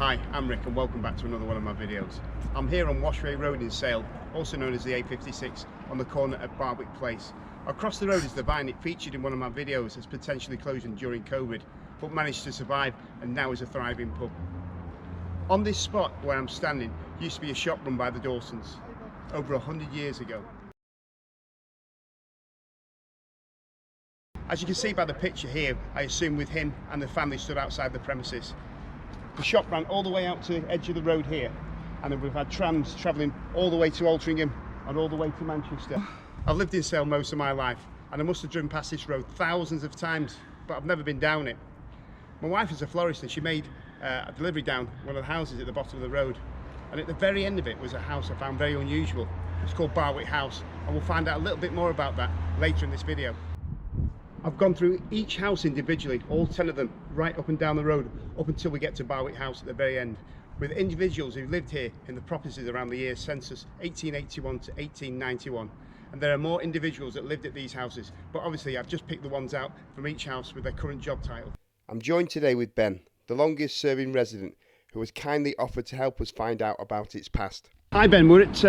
Hi, I'm Rick and welcome back to another one of my videos. I'm here on Washray Road in Sale, also known as the A56, on the corner at Barwick Place. Across the road is the Vine. It featured in one of my videos as potentially closing during COVID, but managed to survive and now is a thriving pub. On this spot where I'm standing used to be a shop run by the Dawsons over 100 years ago. As you can see by the picture here, I assume with him and the family stood outside the premises. The shop ran all the way out to the edge of the road here, and then we've had trams travelling all the way to Altrincham and all the way to Manchester. I've lived in Sale most of my life, and I must have driven past this road thousands of times, but I've never been down it. My wife is a florist and she made a delivery down one of the houses at the bottom of the road, and at the very end of it was a house I found very unusual. It's called Barwick House, and we'll find out a little bit more about that later in this video. I've gone through each house individually, all 10 of them, right up and down the road, up until we get to Barwick House at the very end, with individuals who lived here in the properties around the year census 1881 to 1891. And there are more individuals that lived at these houses, but obviously I've just picked the ones out from each house with their current job title. I'm joined today with Ben, the longest serving resident, who has kindly offered to help us find out about its past. Hi Ben, we're at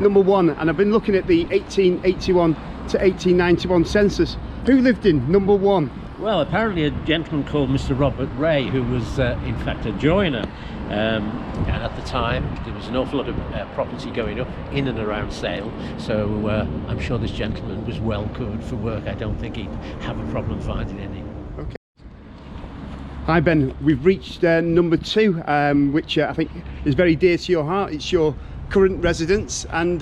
number 1, and I've been looking at the 1881 to 1891 census. Who lived in number 1? Well, apparently a gentleman called Mr. Robert Ray, who was in fact a joiner, and at the time there was an awful lot of property going up in and around Sale, so I'm sure this gentleman was well covered for work. I don't think he'd have a problem finding any. Okay. Hi Ben, we've reached number 2, which I think is very dear to your heart. It's your current residence, and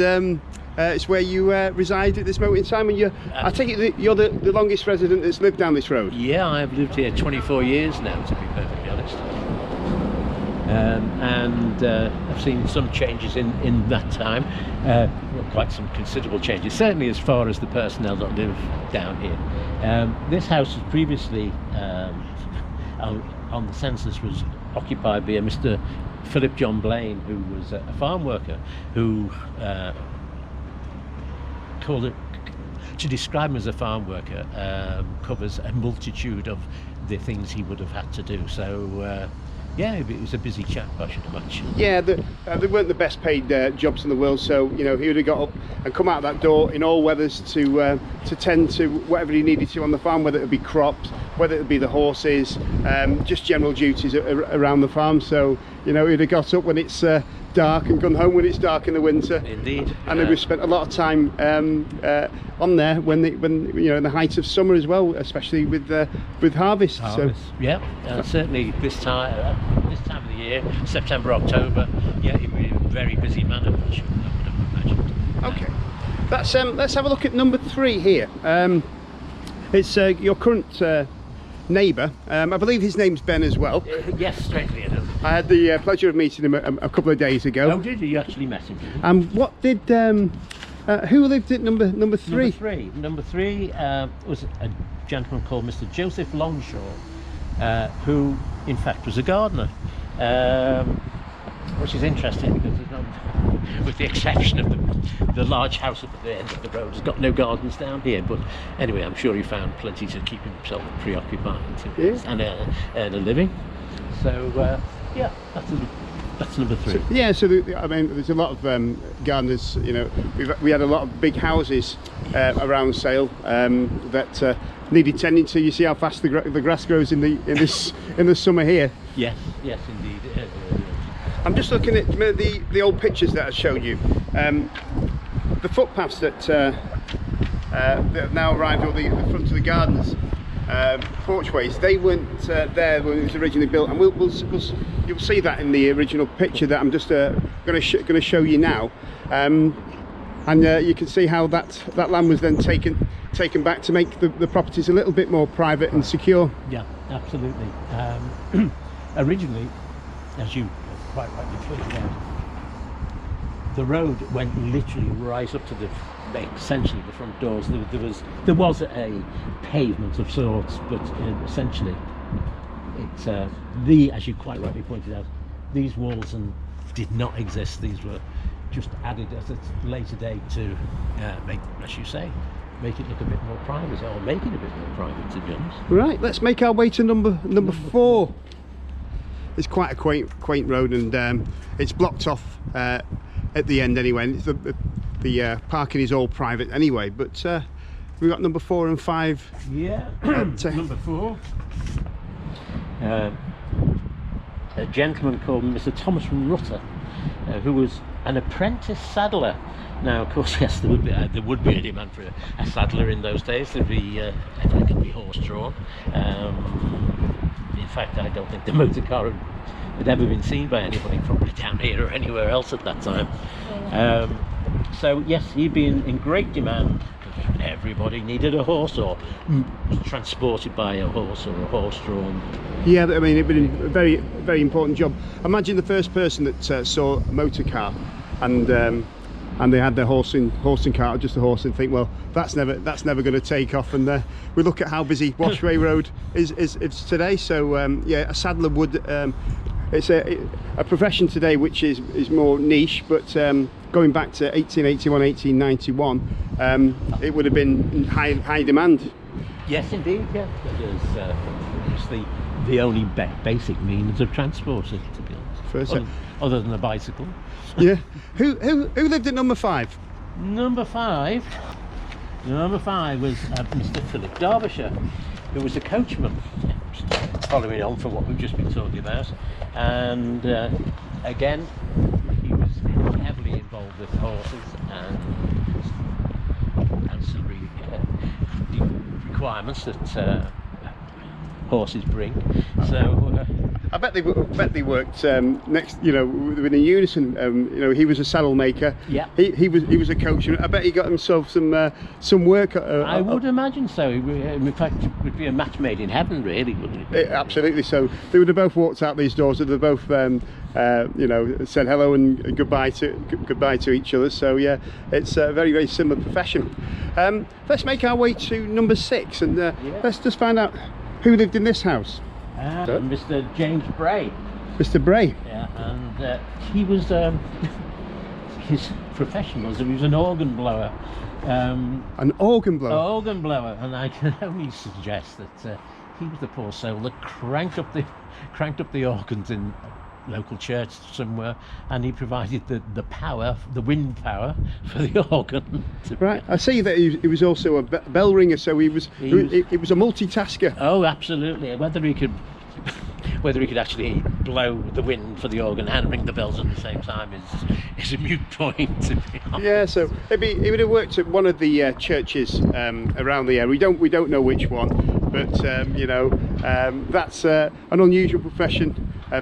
it's where you reside at this moment in time, and I take it that you're the longest resident that's lived down this road? Yeah, I've lived here 24 years now, to be perfectly honest. I've seen some changes in that time, well, quite some considerable changes, certainly as far as the personnel that live down here. This house was previously, on the census, was occupied by a Mr. Philip John Blaine, who was a farm worker, who called it, to describe him as a farm worker covers a multitude of the things he would have had to do. So yeah, it was a busy chap, I should imagine. Yeah, they weren't the best paid jobs in the world, so you know, he would have got up and come out that door in all weathers to tend to whatever he needed to on the farm, whether it be crops, whether it be the horses, just general duties around the farm. So you know, he'd have got up when it's dark and gone home when it's dark in the winter. Indeed. And we've spent a lot of time on there when you know, in the height of summer as well, especially with harvest. So yeah, certainly this time of the year, September, October, yeah, it was a very busy man, I would have imagined. Okay, let's have a look at number 3 here. It's your current neighbour. I believe his name's Ben as well. Yes, strangely enough. I had the pleasure of meeting him a couple of days ago. Oh, did you? You actually met him? What did who lived at number 3? Number three was a gentleman called Mr. Joseph Longshaw, who in fact was a gardener, which is interesting because there's not, with the exception of the large house at the end of the road, has got no gardens down here. But anyway, I'm sure he found plenty to keep himself preoccupied and earn a living. So yeah, that's number 3. So, yeah, so I mean, there's a lot of gardeners. You know, we had a lot of big houses around Sale that needed tending to. You see how fast the grass grows in the summer here. Yes, indeed. I'm just looking at the old pictures that I showed you. The footpaths that have now arrived, or the front of the gardens, porchways, they weren't there when it was originally built, and you'll see that in the original picture that I'm just going to show you now. And you can see how that land was then taken back to make the properties a little bit more private and secure. Yeah, absolutely. Originally, as you quite rightly pointed out, the road went literally right up to essentially the front doors. There was a pavement of sorts, but essentially it's as you quite rightly pointed out, these walls did not exist. These were just added at a later date to make, as you say, make it look a bit more private, or make it a bit more private, to be honest. Right, let's make our way to number 4. it's quite a quaint road, and it's blocked off at the end anyway. And the parking is all private anyway. But we've got number 4 and 5. Yeah, number 4. A gentleman called Mr. Thomas Rutter, who was an apprentice saddler. Now, of course, yes, there would be a demand for a saddler in those days. There'd be everything could be horse-drawn. In fact, I don't think the motor car had ever been seen by anybody probably down here or anywhere else at that time. So yes, he'd been in great demand. Everybody needed a horse, or was transported by a horse, or a horse-drawn. Yeah, I mean, it'd been a very, very important job. Imagine the first person that saw a motor car, and they had their horse and cart, or just a horse, and think, well, that's never going to take off. And we look at how busy Washway Road is today. So yeah, a saddler would. It's a profession today which is more niche, but going back to 1881, 1891, it would have been in high demand. Yes, indeed. Yeah, it's the only basic means of transport, to be honest. Other than a bicycle. Yeah. Who lived at number 5? Number 5 was Mr. Philip Derbyshire, who was a coachman. Following on from what we've just been talking about, and again, he was heavily involved with horses and ancillary requirements that horses bring. So I bet they worked next. You know, within unison. You know, he was a saddle maker. Yeah. He was a coach. I bet he got himself some work. I would imagine so. In fact, it would be a match made in heaven, really, wouldn't it? Absolutely. So they would have both walked out these doors. They'd have both, you know, said hello and goodbye to each other. So yeah, it's a very, very similar profession. Let's make our way to number 6, and let's just find out who lived in this house. Mr. James Bray. Mr. Bray. Yeah, and he was his profession was he was an organ blower. An organ blower. Organ blower, and I can only suggest that he was the poor soul that cranked up the organs in a local church somewhere, and he provided the power, the wind power for the organ. Right. I see that he was also a bell ringer, so he was a multitasker. Oh, absolutely. Whether he could actually blow the wind for the organ and ring the bells at the same time is a moot point, to be honest. Yeah, so he would have worked at one of the churches around the area. We don't know which one, but you know, that's an unusual profession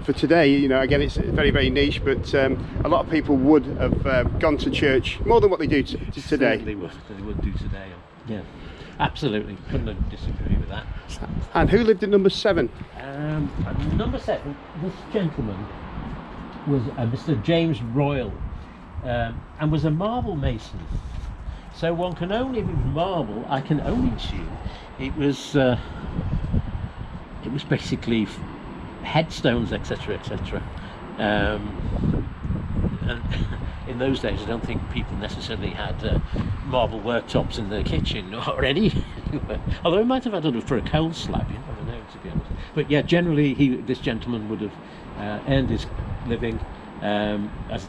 for today. You know, again, it's very, very niche, but a lot of people would have gone to church more than what they do today. They would do today. Yeah. Absolutely, couldn't disagree with that. And who lived at number 7? Number 7, this gentleman was Mr. James Royal, and was a marble mason. So one can only, with marble, I can only assume it was basically headstones, etc., etc. And in those days, I don't think people necessarily had marble worktops in their kitchen or anywhere. Although he might have had it for a coal slab, you never know, to be honest. But yeah, generally, this gentleman would have earned his living as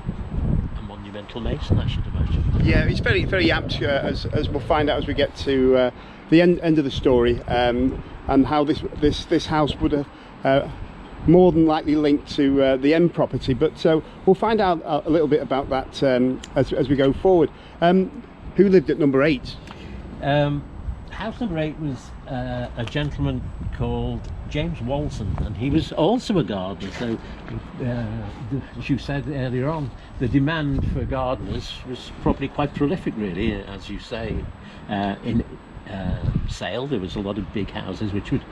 a monumental mason, I should imagine. Yeah, it's very, very apt, as we'll find out as we get to the end of the story, and how this house would have more than likely linked to the M property, but we'll find out a little bit about that as we go forward. Who lived at number 8? House number 8 was a gentleman called James Walson, and he was also a gardener. So as you said earlier on, the demand for gardeners was probably quite prolific, really, as you say. In Sale, there was a lot of big houses which would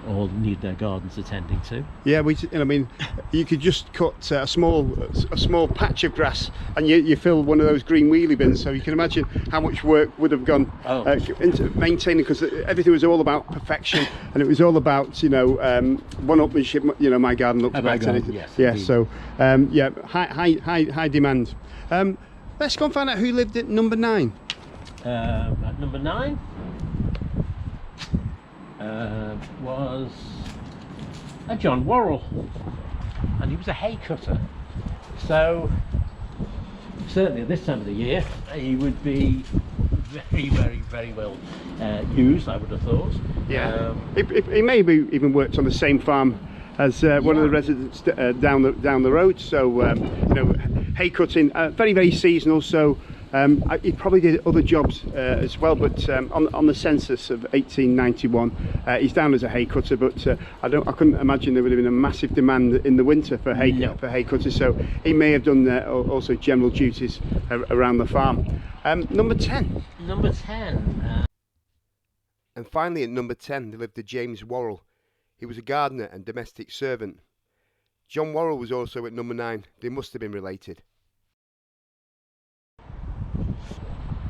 all need their gardens attending to. Yeah, I mean, you could just cut a small patch of grass, and you fill one of those green wheelie bins. So you can imagine how much work would have gone into maintaining, because everything was all about perfection, and it was all about, you know, one-upmanship. You know, my garden looks better. Yes, yeah. So yeah, high demand. Let's go and find out who lived at number 9. At number 9. Was John Worrell. and he was a hay cutter. So certainly at this time of the year, he would be very well used, I would have thought. Yeah. He may have even worked on the same farm as one of the residents down the road. So you know, hay cutting, very seasonal. So he probably did other jobs as well. But on the census of 1891, he's down as a hay cutter. But I couldn't imagine there would have been a massive demand in the winter for hay cutters. So he may have done also general duties around the farm. Number 10. Number 10. And finally, at number 10, there lived a James Worrell. He was a gardener and domestic servant. John Worrell was also at number 9. They must have been related.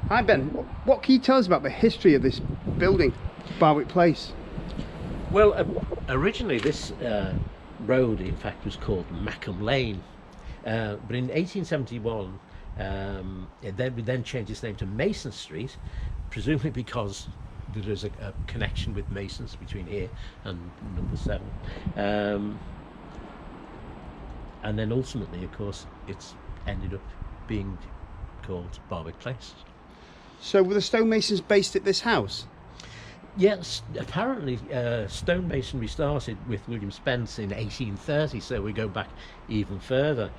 Hi Ben, what can you tell us about the history of this building, Barwick Place? Well, originally this road, in fact, was called Mackham Lane, but in 1871 it then changed its name to Mason Street, presumably because there is a connection with Masons between here and number 7, and then ultimately, of course, it's ended up being called Barwick Place. So were the stonemasons based at this house? Yes, apparently stonemasonry started with William Spence in 1830, so we go back even further.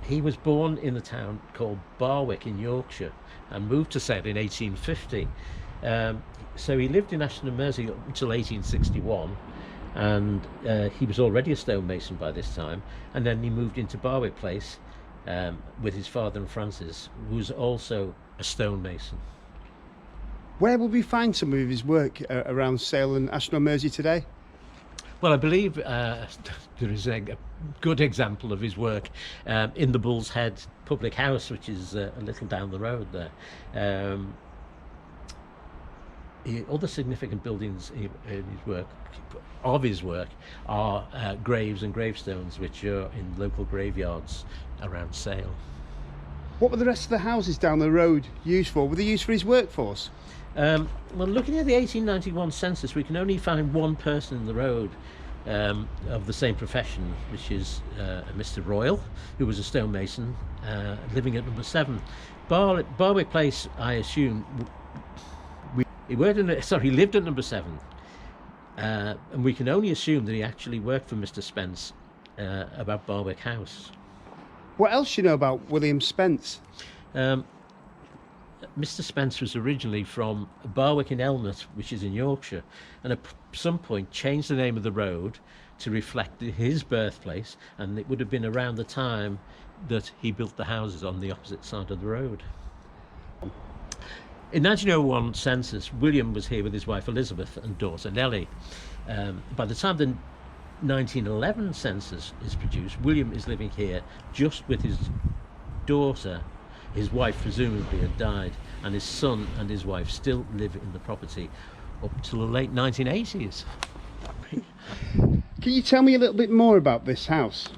He was born in the town called Barwick in Yorkshire and moved to Sale in 1850. So he lived in Ashton-on-Mersey up until 1861, and he was already a stonemason by this time, and then he moved into Barwick Place with his father and Francis, who was also a stonemason. Where will we find some of his work around Sale and Ashton-on-Mersey today? Well, I believe there is a good example of his work in the Bull's Head public house, which is a little down the road there. Other significant buildings in his work are graves and gravestones, which are in local graveyards around Sale. What were the rest of the houses down the road used for? Were they used for his workforce? Well, looking at the 1891 census, we can only find one person in the road of the same profession, which is Mr. Royal, who was a stonemason living at number 7. Barwick Place, I assume, he lived at number 7, and we can only assume that he actually worked for Mr. Spence about Barwick House. What else do you know about William Spence? Mr. Spence was originally from Barwick in Elmet, which is in Yorkshire, and at some point changed the name of the road to reflect his birthplace, and it would have been around the time that he built the houses on the opposite side of the road. In 1901 census, William was here with his wife Elizabeth and daughter Nellie. By the time the 1911 census is produced, William is living here just with his daughter. His wife presumably had died, and his son and his wife still live in the property up to the late 1980s. Can you tell me a little bit more about this house?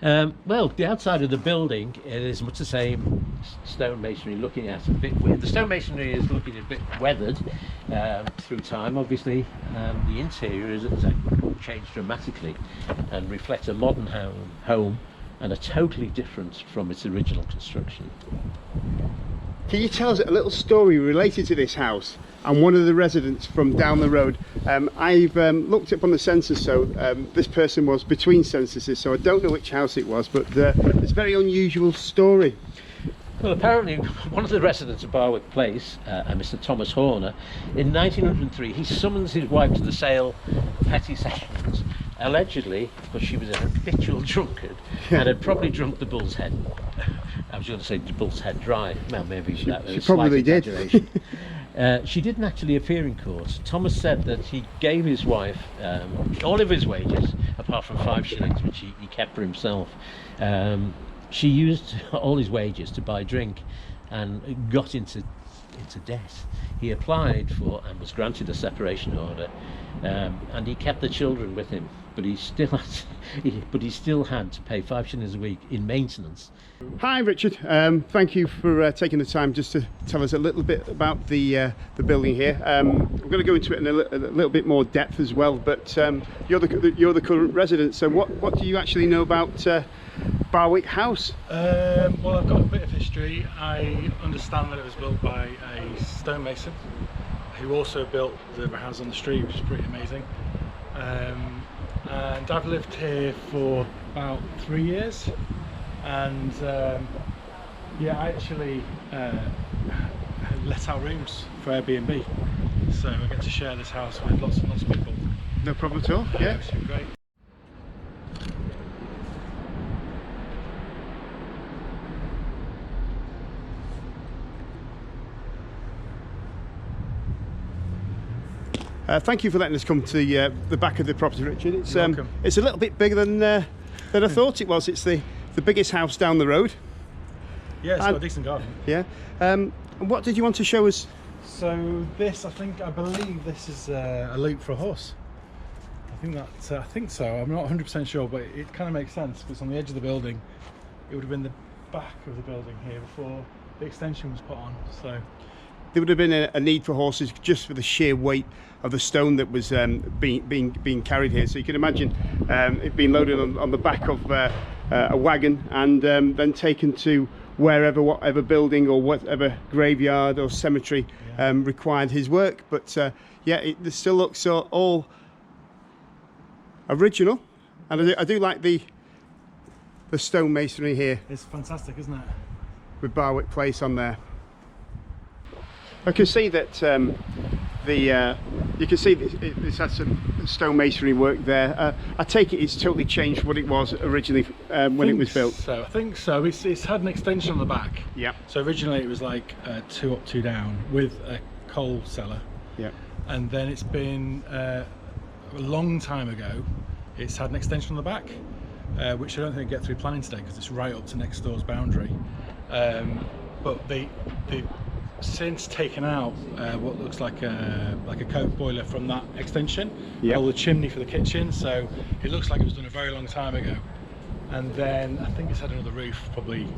Well, the outside of the building, it is much the same stonemasonry, looking at a bit weird. The stonemasonry is looking a bit weathered through time. Obviously, the interior has changed dramatically and reflects a modern home and are totally different from its original construction. Can you tell us a little story related to this house and one of the residents from down the road? I've looked up on the census, so this person was between censuses, so I don't know which house it was, but it's a very unusual story. Well, apparently one of the residents of Barwick Place, Mr. Thomas Horner, in 1903 he summons his wife to the Sale Petty Sessions, allegedly because she was a habitual drunkard and had probably drunk the Bull's Head. I was going to say the Bull's Head dry. Well, maybe that was she probably did. She didn't actually appear in court. Thomas said that he gave his wife all of his wages, apart from 5 shillings, which he kept for himself. She used all his wages to buy drink and got into debt. he applied for and was granted a separation order, and he kept the children with him, but he still had to pay 5 shillings a week in maintenance. Hi Richard, thank you for taking the time just to tell us a little bit about the building here. We're going to go into it in a little bit more depth as well, but you're the current resident, so what do you actually know about Barwick House? Well, I've got a bit of history. I understand that it was built by a stonemason who also built the other house on the street, which is pretty amazing. And I've lived here for about 3 years, and yeah, I actually let out rooms for Airbnb, so I get to share this house with lots and lots of people. No problem at all. Yeah, it's been great. Thank you for letting us come to the back of the property, Richard. It's You're welcome. It's a little bit bigger than I thought it was. It's the biggest house down the road. Yeah, it's got a decent garden. Yeah. And what did you want to show us? So this, I believe this is a loop for a horse. I think so. I'm not 100% sure, but it kind of makes sense. It's on the edge of the building. It would have been the back of the building here before the extension was put on. So there would have been a need for horses just for the sheer weight of the stone that was being carried here. So you can imagine it being loaded on the back of a wagon and then taken to whatever building or whatever graveyard or cemetery required his work. But yeah, it still looks all original, and I do like the stone masonry here. it's fantastic, isn't it? With Barwick Place on there. I can see that you can see this has some stone masonry work there. I take it it's totally changed what it was originally when it was built. So I think so. It's had an extension on the back. Yeah. So originally it was like 2 up, 2 down with a coal cellar. Yeah. And then it's been a long time ago. It's had an extension on the back, which I don't think I get through planning today because it's right up to next door's boundary. But they've since taken out what looks like a coke boiler from that extension, yep. All the chimney for the kitchen, so it looks like it was done a very long time ago. And then I think it's had another roof probably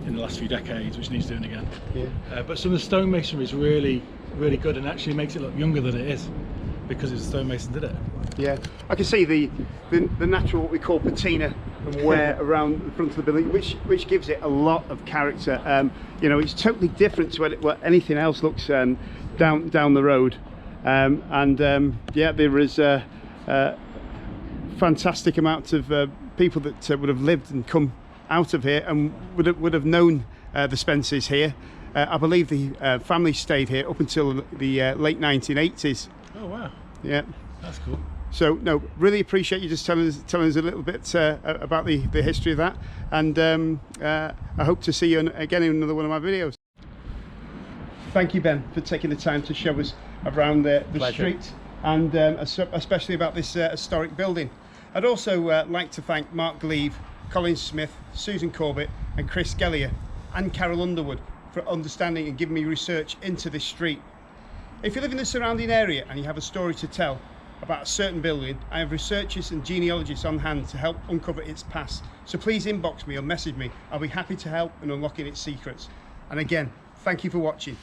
in the last few decades, which needs doing again. Yeah. But some of the stonemasonry is really good and actually makes it look younger than it is because it's a stonemason did it. Yeah, I can see the natural, what we call patina and wear around the front of the building, which gives it a lot of character. You know, it's totally different to what anything else looks down the road. Yeah, there is a fantastic amount of people that would have lived and come out of here and would have known the Spencers here. I believe the family stayed here up until the late 1980s. Oh wow! Yeah, that's cool. So no, really appreciate you just telling us a little bit about the history of that, and I hope to see you again in another one of my videos. Thank you, Ben, for taking the time to show us around the street and especially about this historic building. I'd also like to thank Mark Gleave, Colin Smith, Susan Corbett and Chris Gellier and Carol Underwood for understanding and giving me research into this street. If you live in the surrounding area and you have a story to tell about a certain building, I have researchers and genealogists on hand to help uncover its past. So please inbox me or message me. I'll be happy to help in unlocking its secrets. And again, thank you for watching.